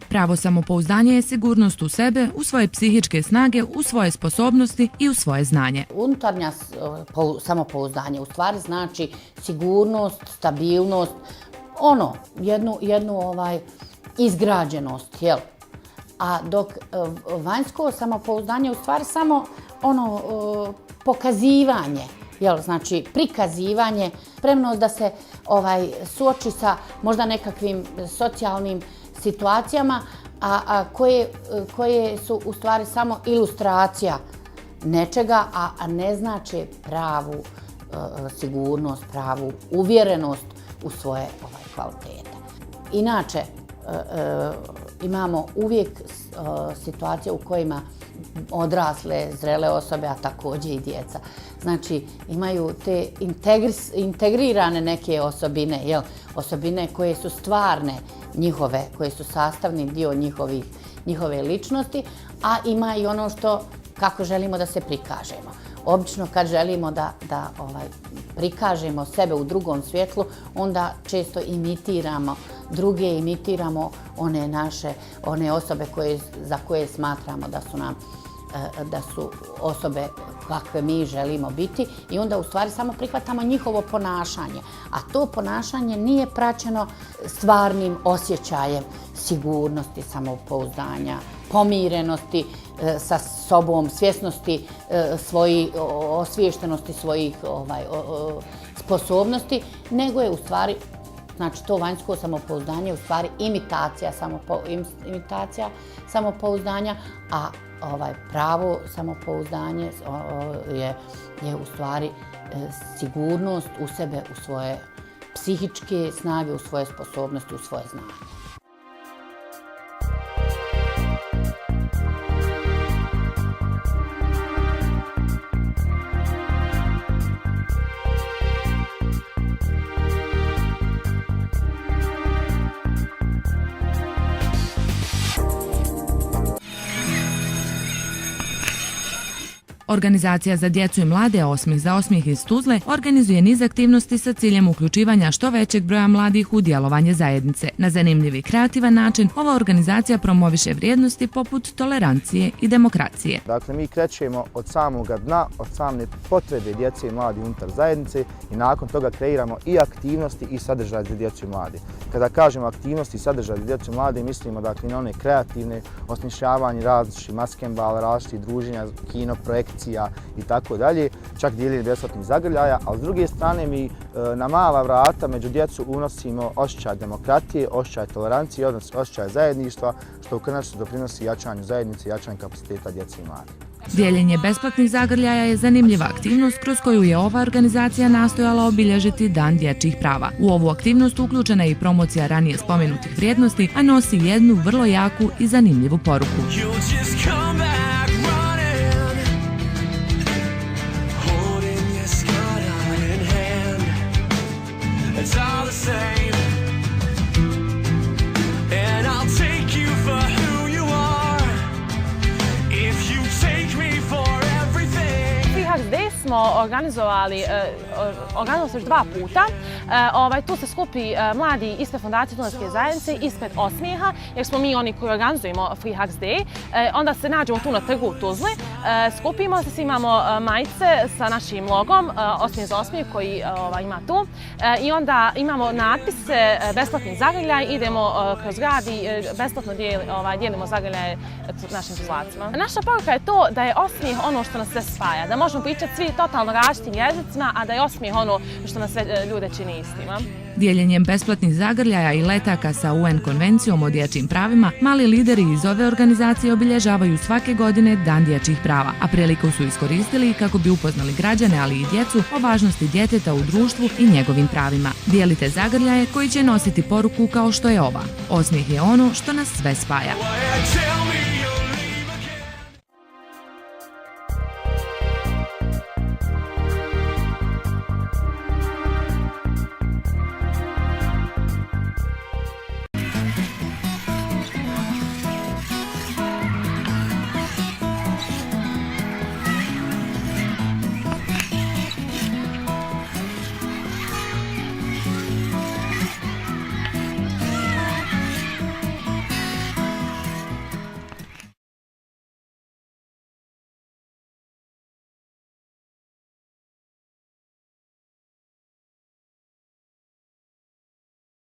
Pravo samopouzdanje je sigurnost u sebe, u svoje psihičke snage, u svoje sposobnosti i u svoje znanje. Unutarnja samopouzdanje u stvari znači sigurnost, stabilnost, jednu izgrađenost, jel? A dok vanjsko samopouzdanje u stvari samo pokazivanje, jel? Znači prikazivanje, spremnost da se suoči sa možda nekakvim socijalnim situacijama, koje su u stvari samo ilustracija nečega, a ne znači pravu sigurnost, pravu uvjerenost u svoje kvalitete. Inače, imamo uvijek situacije u kojima odrasle, zrele osobe, a također i djeca. Znači, imaju te integrirane neke osobine, jel? Osobine koje su stvarne njihove, koje su sastavni dio njihove ličnosti, a ima i ono kako želimo da se prikažemo. Obično kad želimo da prikažemo sebe u drugom svjetlu, onda često imitiramo druge, imitiramo one osobe za koje smatramo da su osobe kakve mi želimo biti, i onda u stvari samo prihvatamo njihovo ponašanje. A to ponašanje nije praćeno stvarnim osjećajem sigurnosti, samopouzdanja, pomirenosti sa sobom, svjesnosti osviještenosti svojih sposobnosti, nego je u stvari, znači to vanjsko samopouzdanje je u stvari imitacija samopouzdanja, a pravo samopouzdanje je u stvari sigurnost u sebe, u svoje psihičke snage, u svoje sposobnosti, u svoje znanje. Organizacija za djecu i mlade Osmijeh za osmijeh iz Tuzle organizuje niz aktivnosti sa ciljem uključivanja što većeg broja mladih u djelovanje zajednice. Na zanimljiv i kreativan način ova organizacija promoviše vrijednosti poput tolerancije i demokracije. Dakle, mi krećemo od samoga dna, od same potrebe djece i mladih unutar zajednice i nakon toga kreiramo i aktivnosti i sadržaje za djecu i mlade. Kada kažemo aktivnosti i sadržaje za djecu i mlade, mislimo dakle na one kreativne, osmišljavanje različitih maskembala, različitih druženja, kino, projekcija i tako dalje, čak dijeljenje besplatnih zagrljaja, ali s druge strane mi na mala vrata među djecu unosimo osjećaj demokratije, osjećaj tolerancije, osjećaj zajedništva, što u konačnici doprinosi jačanju zajednice i jačanju kapaciteta djece i mladih. Dijeljenje besplatnih zagrljaja je zanimljiva aktivnost kroz koju je ova organizacija nastojala obilježiti Dan dječjih prava. U ovu aktivnost uključena je i promocija ranije spomenutih vrijednosti, a nosi jednu vrlo jaku i zanimljivu poruku. Smo organizovali još 2 puta. Tu se skupi mladi ispred Fondacije Dunavske zajednice, ispred Osmijeha, jer smo mi oni koji organizujemo Free Hugs Day. Onda se nađemo tu na trgu u Tuzli, skupimo se, imamo majice sa našim logom Osmijeh za osmijeh koji ima tu, i onda imamo natpise besplatnih zagrljaja, idemo kroz grad i besplatno dijelimo zagrljaje našim Tuzlacima. Naša poruka je to da je osmijeh ono što nas sve spaja, da možemo pričati svi totalno različitim jezicima, a da je osmijeh ono što nas sve ljude čini istima. Dijeljenjem besplatnih zagrljaja i letaka sa UN konvencijom o dječjim pravima, mali lideri iz ove organizacije obilježavaju svake godine Dan dječjih prava, a priliku su iskoristili kako bi upoznali građane, ali i djecu o važnosti djeteta u društvu i njegovim pravima. Dijelite zagrljaje koji će nositi poruku kao što je ova. Osmijeh je ono što nas sve spaja.